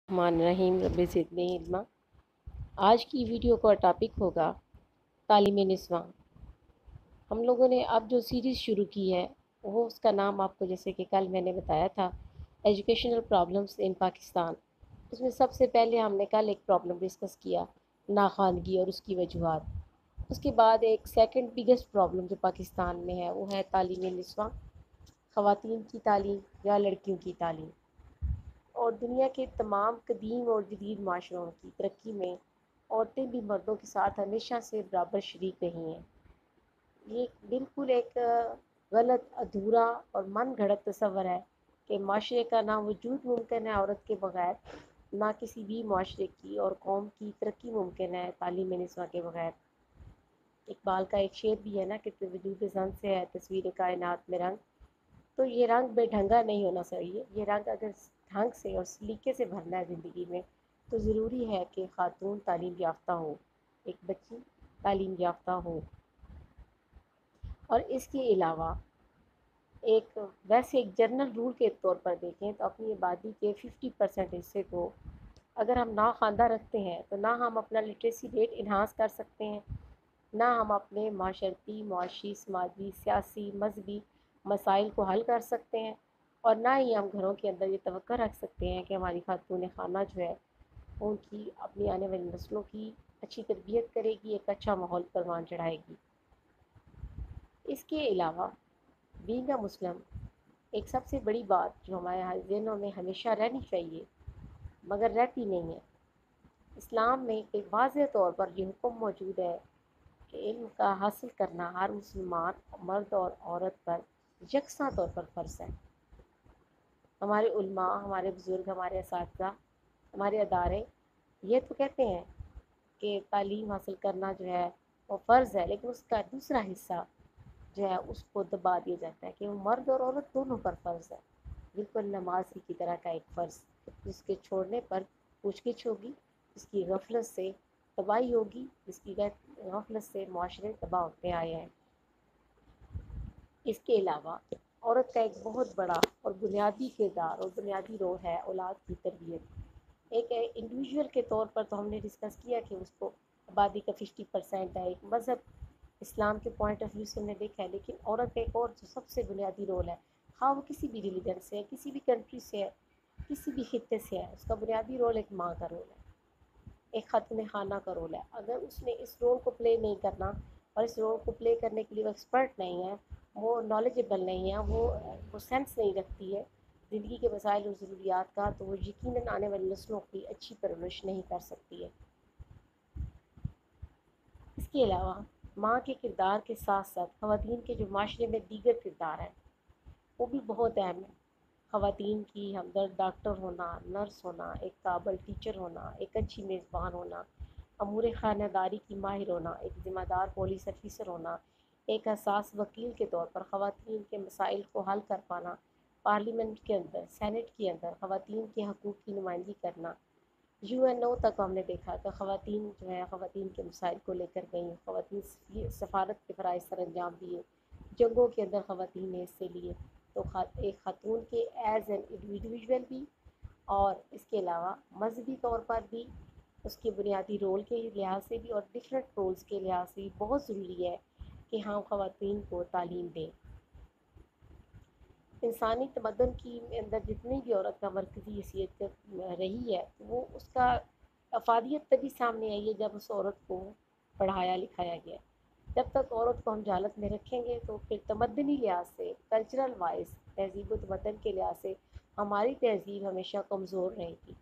الرحمن الرحیم رب زدنی علما۔ آج کی ویڈیو کا ٹاپک ہوگا تعلیم نسواں۔ ہم لوگوں نے اب جو سیریز شروع کی ہے وہ اس کا نام آپ کو جیسے کہ کل میں نے بتایا تھا ایجوکیشنل پرابلمس ان پاکستان۔ اس میں سب سے پہلے ہم نے کل ایک پرابلم ڈسکس کیا، ناخواندگی اور اس کی وجوہات۔ اس کے بعد ایک سیکنڈ بگیسٹ پرابلم جو پاکستان میں ہے وہ ہے تعلیم نسواں، خواتین کی تعلیم یا لڑکیوں کی تعلیم۔ اور دنیا کے تمام قدیم اور جدید معاشروں کی ترقی میں عورتیں بھی مردوں کے ساتھ ہمیشہ سے برابر شریک رہی ہیں۔ یہ بالکل ایک غلط، ادھورا اور من گھڑت تصور ہے کہ معاشرے کا نہ وجود ممکن ہے عورت کے بغیر، نہ کسی بھی معاشرے کی اور قوم کی ترقی ممکن ہے تعلیم نسواں کے بغیر۔ اقبال کا ایک شعر بھی ہے نا کہ وجود زن سے ہے تصویر کائنات میں رنگ۔ تو یہ رنگ بے ڈھنگا نہیں ہونا چاہیے، یہ رنگ اگر ڈھنگ سے اور سلیقے سے بھرنا ہے زندگی میں تو ضروری ہے کہ خاتون تعلیم یافتہ ہو، ایک بچی تعلیم یافتہ ہو۔ اور اس کے علاوہ ایک جنرل رول کے طور پر دیکھیں تو اپنی آبادی کے 50% حصے کو اگر ہم ناخواندہ رکھتے ہیں تو نہ ہم اپنا لٹریسی ریٹ انہانس کر سکتے ہیں، نہ ہم اپنے معاشرتی، معاشی، سماجی، سیاسی، مذہبی مسائل کو حل کر سکتے ہیں، اور نہ ہی ہم گھروں کے اندر یہ توقع رکھ سکتے ہیں کہ ہماری خاتون خانہ جو ہے ان کی اپنی آنے والی نسلوں کی اچھی تربیت کرے گی، ایک اچھا ماحول پروان چڑھائے گی۔ اس کے علاوہ بینگ اے مسلم ایک سب سے بڑی بات جو ہمارے ذہنوں میں ہمیشہ رہنی چاہیے مگر رہتی نہیں ہے، اسلام میں ایک واضح طور پر یہ حکم موجود ہے کہ علم کا حاصل کرنا ہر مسلمان مرد اور عورت پر یکساں طور پر فرض ہے۔ ہمارے علماء، ہمارے بزرگ، ہمارے اساتذہ، ہمارے ادارے یہ تو کہتے ہیں کہ تعلیم حاصل کرنا جو ہے وہ فرض ہے، لیکن اس کا دوسرا حصہ جو ہے اس کو دبا دیا جاتا ہے کہ وہ مرد اور عورت دونوں پر فرض ہے، بالکل نماز ہی کی طرح کا ایک فرض جس کے چھوڑنے پر پوچھ گچھ ہوگی، جس کی غفلت سے تباہی ہوگی، جس کی غفلت سے معاشرے تباہ ہوتے آئے ہیں۔ اس کے علاوہ عورت کا ایک بہت بڑا اور بنیادی کردار اور بنیادی رول ہے اولاد کی تربیت۔ ایک انڈیویژول کے طور پر تو ہم نے ڈسکس کیا کہ اس کو آبادی کا 50% ہے، ایک مذہب اسلام کے پوائنٹ آف ویو سے ہم نے دیکھا ہے، لیکن عورت کا ایک اور جو سب سے بنیادی رول ہے، ہاں وہ کسی بھی ریلیجن سے ہے، کسی بھی کنٹری سے ہے، کسی بھی خطے سے ہے، اس کا بنیادی رول ایک ماں کا رول ہے، ایک خاتون خانہ کا رول ہے۔ اگر اس نے اس رول کو پلے نہیں کرنا اور اس رول کو پلے کرنے کے لیے وہ ایکسپرٹ نہیں ہے، وہ نالجبل نہیں ہے، وہ سینس نہیں رکھتی ہے زندگی کے مسائل اور ضروریات کا، تو وہ یقیناً آنے والی نسلوں کی اچھی پرورش نہیں کر سکتی ہے۔ اس کے علاوہ ماں کے کردار کے ساتھ ساتھ خواتین کے جو معاشرے میں دیگر کردار ہیں وہ بھی بہت اہم ہے۔ خواتین کی ہمدرد ڈاکٹر ہونا، نرس ہونا، ایک قابل ٹیچر ہونا، ایک اچھی میزبان ہونا، امور خانہ داری کی ماہر ہونا، ایک ذمہ دار پولیس آفیسر ہونا، ایک حساس وکیل کے طور پر خواتین کے مسائل کو حل کر پانا، پارلیمنٹ کے اندر، سینٹ کے اندر خواتین کے حقوق کی نمائندگی کرنا، UN تک ہم نے دیکھا کہ خواتین جو ہے خواتین کے مسائل کو لے کر گئیں، خواتین سفارت کے فرائض سر انجام دیے، جنگوں کے اندر خواتین نے حصے لیے۔ تو ایک خاتون کے ایز این انڈیویژول بھی اور اس کے علاوہ مذہبی طور پر بھی اس کے بنیادی رول کے لحاظ سے بھی اور ڈفرینٹ رولز کے لحاظ سے بھی بہت ضروری ہے کہ ہم خواتین کو تعلیم دیں۔ انسانی تمدن کی اندر جتنی بھی عورت کا مرکزی حیثیت رہی ہے وہ اس کا افادیت تبھی سامنے آئی ہے جب اس عورت کو پڑھایا لکھایا گیا۔ جب تک عورت کو ہم جہالت میں رکھیں گے تو پھر تمدنی لحاظ سے، کلچرل وائز، تہذیب و تمدن کے لحاظ سے ہماری تہذیب ہمیشہ کمزور رہے گی۔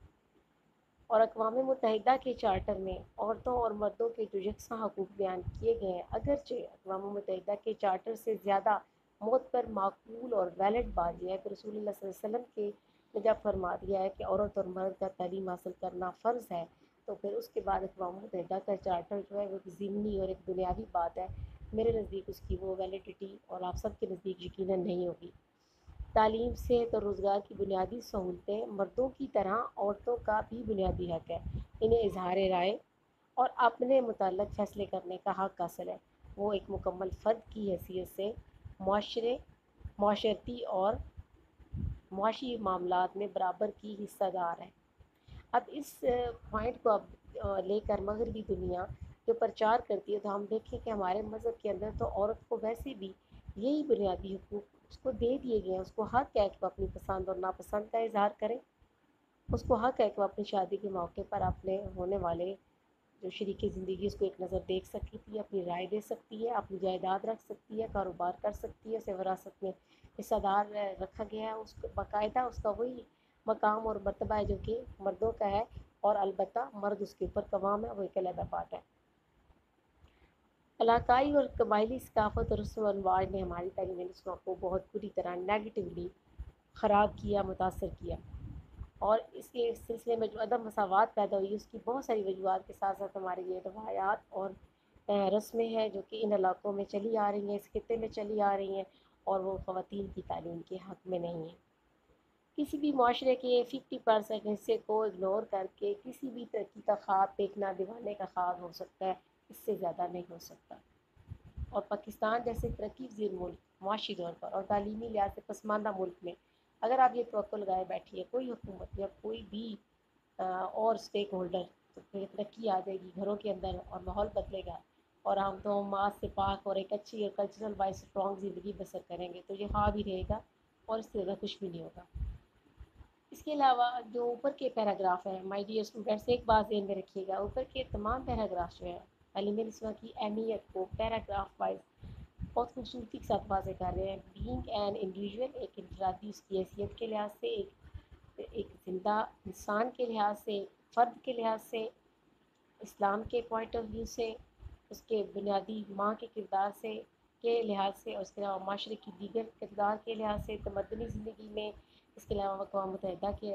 اور اقوام متحدہ کے چارٹر میں عورتوں اور مردوں کے جو یکساں حقوق بیان کیے گئے ہیں، اگرچہ اقوام متحدہ کے چارٹر سے زیادہ موت پر معقول اور ویلڈ بات یہ ہے کہ رسول اللہ صلی اللہ علیہ وسلم کے نے جب فرما دیا ہے کہ عورت اور مرد کا تعلیم حاصل کرنا فرض ہے، تو پھر اس کے بعد اقوام متحدہ کا چارٹر جو ہے وہ ایک ضمنی اور ایک بنیادی بات ہے، میرے نزدیک اس کی وہ ویلیڈیٹی اور آپ سب کے نزدیک یقیناً نہیں ہوگی۔ تعلیم، صحت اور روزگار کی بنیادی سہولتیں مردوں کی طرح عورتوں کا بھی بنیادی حق ہے، انہیں اظہار رائے اور اپنے متعلق فیصلے کرنے کا حق حاصل ہے۔ وہ ایک مکمل فرد کی حیثیت سے معاشرتی اور معاشی معاملات میں برابر کی حصہ دار ہے۔ اب اس پوائنٹ کو اب لے کر مغربی دنیا جو پرچار کرتی ہے، تو ہم دیکھیں کہ ہمارے مذہب کے اندر تو عورت کو ویسے بھی یہی بنیادی حقوق اس کو دے دیے گئے ہیں، اس کو حق ہے کہ وہ اپنی پسند اور ناپسند کا اظہار کرے، اس کو حق ہے کہ وہ اپنی شادی کے موقع پر اپنے ہونے والے جو شریک زندگی اس کو ایک نظر دیکھ سکتی ہے، اپنی رائے دے سکتی ہے، اپنی جائیداد رکھ سکتی ہے، کاروبار کر سکتی ہے، اسے وراثت میں حصہ دار رکھا گیا ہے، اس کو باقاعدہ اس کا وہی مقام اور مرتبہ ہے جو کہ مردوں کا ہے، اور البتہ مرد اس کے اوپر قوام ہے، وہ ایک علیحدہ بات ہے۔ علاقائی اور قبائلی ثقافت اور رسم و رواج نے ہماری تعلیمی نسلوں کو بہت بری طرح نیگیٹیولی خراب کیا، متاثر کیا، اور اس کے سلسلے میں جو عدم مساوات پیدا ہوئی، اس کی بہت ساری وجوہات کے ساتھ ساتھ ہماری یہ روایات اور رسمیں ہیں جو کہ ان علاقوں میں چلی آ رہی ہیں، اس خطے میں چلی آ رہی ہیں، اور وہ خواتین کی تعلیم کے حق میں نہیں ہیں۔ کسی بھی معاشرے کے 50% حصے کو اگنور کر کے کسی بھی ترقی کا خواب دیکھنا دیوانے کا خواب ہو سکتا ہے، اس سے زیادہ نہیں ہو سکتا۔ اور پاکستان جیسے ترقی پذیر ملک معاشی طور پر اور تعلیمی لحاظ سے پسماندہ ملک میں اگر آپ یہ توقع لگائے بیٹھیے کوئی حکومت یا کوئی بھی اور اسٹیک ہولڈر، تو پھر ترقی آ جائے گی گھروں کے اندر اور ماحول بدلے گا، اور ہم تو ماس سے پاک اور ایک اچھی اور کلچرل وائز اسٹرانگ زندگی بسر کریں گے، تو یہ خواب ہی رہے گا اور اس سے زیادہ کچھ بھی نہیں ہوگا۔ اس کے علاوہ جو اوپر کے پیراگراف ہیں مائی ڈیئر اسٹوڈنٹس، ایک بات ذہن میں رکھیے گا، اوپر کے تمام پیراگراف جو ہیں تعلیمی نسواں کی اہمیت کو پیراگراف وائز بہت خوبصورتی کے ساتھ واضح کر رہے ہیں۔ بینگ این انڈیویژول، ایک انفرادی اس کی حیثیت کے لحاظ سے، ایک زندہ انسان کے لحاظ سے، فرد کے لحاظ سے، اسلام کے پوائنٹ آف ویو سے، اس کے بنیادی ماں کے کردار سے کے لحاظ سے، اور اس کے علاوہ معاشرے کی دیگر کردار کے لحاظ سے، تمدنی زندگی میں، اس کے علاوہ اقوام متحدہ کے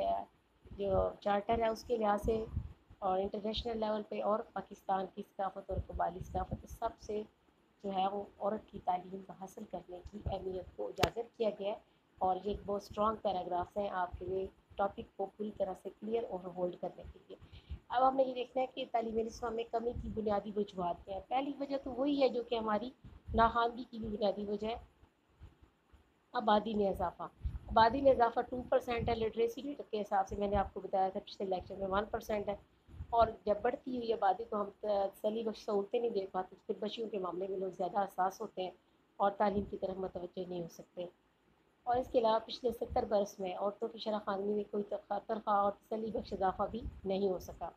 جو چارٹر ہے اس کے لحاظ سے، اور انٹرنیشنل لیول پہ، اور پاکستان کی ثقافت اور قبائلی ثقافت، سب سے جو ہے وہ عورت کی تعلیم حاصل کرنے کی اہمیت کو اجاگر کیا گیا ہے، اور یہ ایک بہت اسٹرانگ پیراگرافس ہیں آپ کے لیے ٹاپک کو پوری طرح سے کلیئر اور ہولڈ کرنے کے لیے۔ اب ہم نے یہ دیکھنا ہے کہ تعلیمی نسواں میں کمی کی بنیادی وجوہات کیا ہیں۔ پہلی وجہ تو وہی ہے جو کہ ہماری ناخواندگی کی بھی بنیادی وجہ ہے، آبادی میں اضافہ۔ آبادی میں اضافہ 2% ہے، لٹریسی ریٹ کے حساب سے میں نے آپ کو بتایا تھا پچھلے لیکچر میں 1% ہے، اور جب بڑھتی ہوئی آبادی کو ہم تسلی بخش سہولتیں نہیں دے پاتے، پھر بچیوں کے معاملے میں لوگ زیادہ حساس ہوتے ہیں اور تعلیم کی طرف متوجہ نہیں ہو سکتے۔ اور اس کے علاوہ پچھلے 70 برس میں عورتوں کی شرح خواندگی میں کوئی ترخواہ اور تسلی بخش اضافہ بھی نہیں ہو سکا۔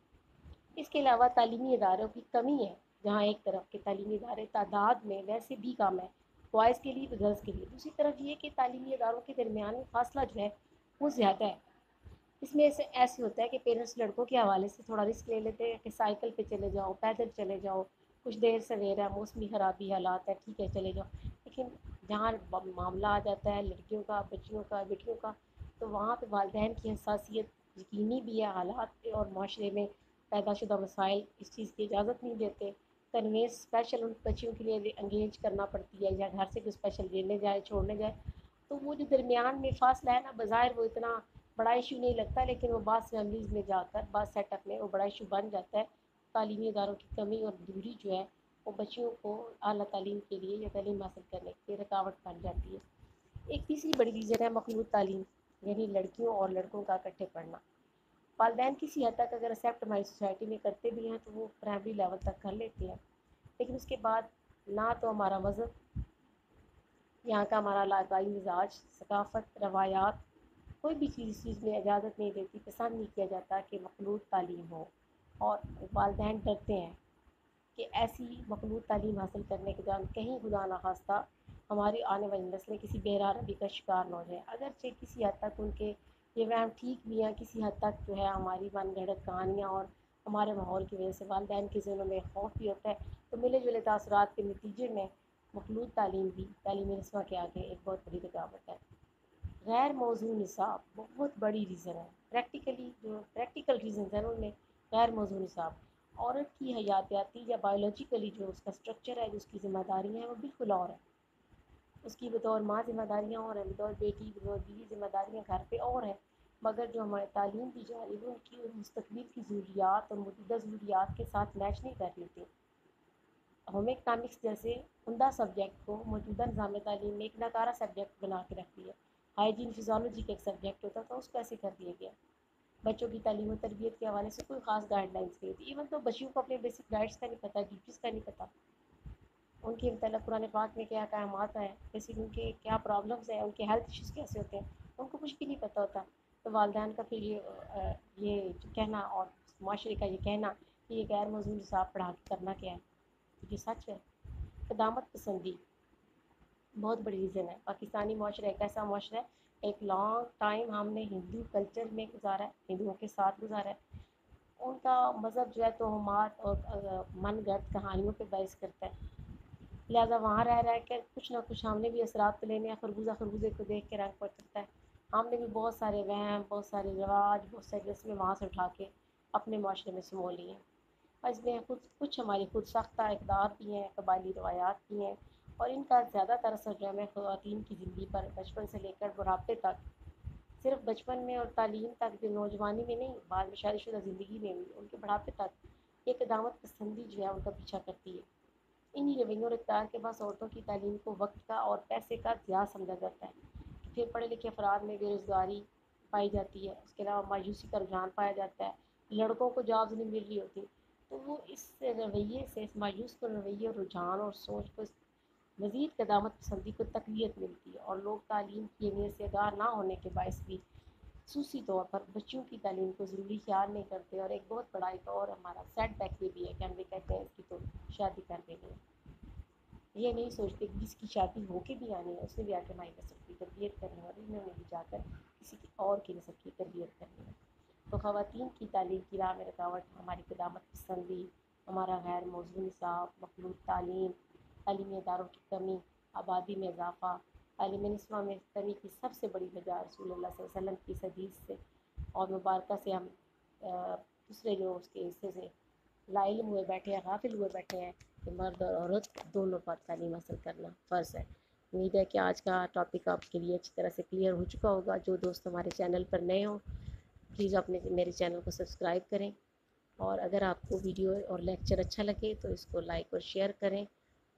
اس کے علاوہ تعلیمی اداروں کی کمی ہے، جہاں ایک طرف کے تعلیمی ادارے تعداد میں ویسے بھی کم ہے بوائز کے لیے گرلز کے لیے، دوسری طرف یہ کہ تعلیمی اداروں کے درمیان میں فاصلہ جو ہے وہ زیادہ ہے۔ اس میں ایسے ہوتا ہے کہ پیرنٹس لڑکوں کے حوالے سے تھوڑا رسک لے لیتے ہیں کہ سائیکل پہ چلے جاؤ، پیدل چلے جاؤ، کچھ دیر سویر ہے، موسمی خرابی حالات ہے، ٹھیک ہے چلے جاؤ، لیکن جہاں معاملہ آ جاتا ہے لڑکیوں کا، بچیوں کا، بیٹیوں کا، تو وہاں پہ والدین کی حساسیت یقینی بھی ہے، حالات اور معاشرے میں پیدا شدہ مسائل اس چیز کی اجازت نہیں دیتے، کنوینس اسپیشل ان بچیوں کے لیے انگیج کرنا پڑتی ہے، یا گھر سے کوئی اسپیشل لینے جائے چھوڑنے جائے، تو وہ جو درمیان میں فاصلہ ہے نا، بظاہر وہ اتنا بڑا ایشو نہیں لگتا، لیکن وہ بعض فیملیز میں جا کر بعض سیٹ اپ میں وہ بڑا ایشو بن جاتا ہے۔ تعلیمی اداروں کی کمی اور دوری جو ہے وہ بچیوں کو اعلیٰ تعلیم کے لیے یا تعلیم حاصل کرنے کے لیے رکاوٹ بن جاتی ہے۔ ایک تیسری بڑی ریزن ہے مخلوط تعلیم، یعنی لڑکیوں اور لڑکوں کا اکٹھے پڑھنا۔ والدین کسی حد تک اگر ایکسیپٹ ہماری سوسائٹی میں کرتے بھی ہیں تو وہ پرائمری لیول تک کر لیتے ہیں، لیکن اس کے بعد نہ تو ہمارا مذہب، یہاں کا ہمارا علاقائی مزاج، ثقافت، روایات، کوئی بھی چیز میں اجازت نہیں دیتی، پسند نہیں کیا جاتا کہ مخلوط تعلیم ہو، اور والدین ڈرتے ہیں کہ ایسی مخلوط تعلیم حاصل کرنے کے دوران کہیں خدا نخواستہ ہماری آنے والی نسلیں کسی بہرحال کا شکار نہ ہو جائیں۔ اگرچہ کسی حد تک ان کے یہ وہم ٹھیک بھی ہیں، کسی حد تک جو ہے ہماری من گھڑت کہانیاں اور ہمارے ماحول کی وجہ سے والدین کے ذہنوں میں خوف بھی ہوتا ہے، تو ملے جلے تاثرات کے نتیجے میں مخلوط تعلیم بھی تعلیمی نسواں کے آگے ایک بہت بڑی رکاوٹ ہے۔ غیر موزوں نصاب بہت بڑی ریزن ہے، پریکٹیکل ریزنز ہیں ان میں۔ غیر موزوں نصاب، عورت کی حیاتیاتی یا بایولوجیکلی جو اس کا اسٹرکچر ہے، جو اس کی ذمہ داریاں ہیں وہ بالکل اور ہیں، اس کی بطور ماں ذمہ داریاں اور ہیں، بطور بیٹی، بطور بیوی ذمہ داریاں گھر پہ اور ہیں، مگر جو ہمارے تعلیم دی جا رہی ہے وہ ان کی مستقبل کی ضروریات اور موجودہ ضروریات کے ساتھ میچ نہیں کر لیتے۔ ہوم اکنامکس جیسے عمدہ سبجیکٹ کو موجودہ نظام تعلیم میں ایک ناکارہ سبجیکٹ بنا کے رکھ دیا۔ ہائیجین فزیولوجی کا ایک سبجیکٹ ہوتا تھا، اس کو ایسے کر دیا گیا۔ بچوں کی تعلیم و تربیت کے حوالے سے کوئی خاص گائیڈ لائنس نہیں ہوتی، ایون تو بچیوں کو اپنے بیسک رائٹس کا نہیں پتہ، ڈیوٹیز کا نہیں پتہ، ان کے متعلق قرآن پاک میں کیا احکامات ہیں، بیسک ان کے کیا پرابلمس ہیں، ان کے ہیلتھ ایشوز کیسے ہوتے ہیں، ان کو کچھ بھی نہیں پتہ ہوتا۔ تو والدین کا پھر یہ کہنا اور معاشرے کا یہ کہنا کہ یہ غیر موزوں نصاب پڑھا کے کرنا کیا ہے، یہ سچ ہے۔ قدامت پسندی بہت بڑی ریزن ہے۔ پاکستانی معاشرہ ایک ایسا معاشرہ ہے، ایک لانگ ٹائم ہم نے ہندو کلچر میں گزارا ہے، ہندوؤں کے ساتھ گزارا ہے۔ ان کا مذہب جو ہے توہمات اور من گھڑت کہانیوں پہ بحث کرتا ہے، لہٰذا وہاں رہ کے کچھ نہ کچھ ہم نے بھی اثرات تو لینے ہیں۔ خربوزے کو دیکھ کے رنگ پڑتا ہے، ہم نے بھی بہت سارے وہم، بہت سارے رواج، بہت ساری رسمیں وہاں سے اٹھا کے اپنے معاشرے میں سمو لی ہیں۔ اور اس میں کچھ ہماری خود ساختہ اقدار بھی ہیں، قبائلی روایات بھی ہیں، اور ان کا زیادہ تر اثر جو ہے خواتین کی زندگی پر بچپن سے لے کر بڑھاپے تک، صرف بچپن میں اور تعلیم تک، جو نوجوانی میں نہیں، بعد میں شادی شدہ زندگی میں بھی، ان کے بڑھاپے تک یہ قدامت پسندی جو ہے ان کا پیچھا کرتی ہے۔ انہی رویوں اور اقدار کے بعد عورتوں کی تعلیم کو وقت کا اور پیسے کا ضیاع سمجھا جاتا ہے۔ پھر پڑھے لکھے افراد میں بے روزگاری پائی جاتی ہے، اس کے علاوہ مایوسی کا رجحان پایا جاتا ہے، لڑکوں کو جابز نہیں مل رہی ہوتی، تو وہ اس رویے سے، اس مایوس کن رویے اور رجحان اور سوچ کو مزید قدامت پسندی کو تقویت ملتی ہے، اور لوگ تعلیم کی اہمیت سے آگاہ نہ ہونے کے باعث بھی خصوصی طور پر بچیوں کی تعلیم کو ضروری خیال نہیں کرتے۔ اور ایک بہت بڑا ایک اور ہمارا سیٹ بیک یہ بھی ہے کہ ہم یہ کہتے ہیں اس کی تو شادی کر دیں گے، یہ نہیں سوچتے کہ جس کی شادی ہو کے بھی آنی ہے اس نے بھی آ کے ہماری نسل کی تربیت کرنی ہے، اور انہوں نے بھی جا کر کسی کی اور کی نسل کی تربیت کرنی ہے۔ تو خواتین کی تعلیم کی راہ میں رکاوٹ ہماری قدامت پسندی، ہمارا غیر موزوں نصاب، مخلوط تعلیم، تعلیمی اداروں کی کمی، آبادی میں اضافہ، تعلیم نسواں میں کمی کی سب سے بڑی وجہ رسول اللہ صلی اللہ علیہ وسلم کی اس حدیث سے اور مبارکہ سے ہم دوسرے جو اس کے حصے سے لاعلم ہوئے بیٹھے ہیں، غافل ہوئے بیٹھے ہیں کہ مرد اور عورت دونوں پر تعلیم حاصل کرنا فرض ہے۔ امید ہے کہ آج کا ٹاپک آپ کے لیے اچھی طرح سے کلیئر ہو چکا ہوگا۔ جو دوست ہمارے چینل پر نئے ہوں پلیز اپنے میرے چینل کو سبسکرائب کریں، اور اگر آپ کو ویڈیو اور لیکچر اچھا لگے تو اس کو لائک اور شیئر کریں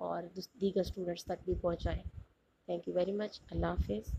اور دیگر اسٹوڈنٹس تک بھی پہنچائیں۔ Thank you very much. Allah حافظ۔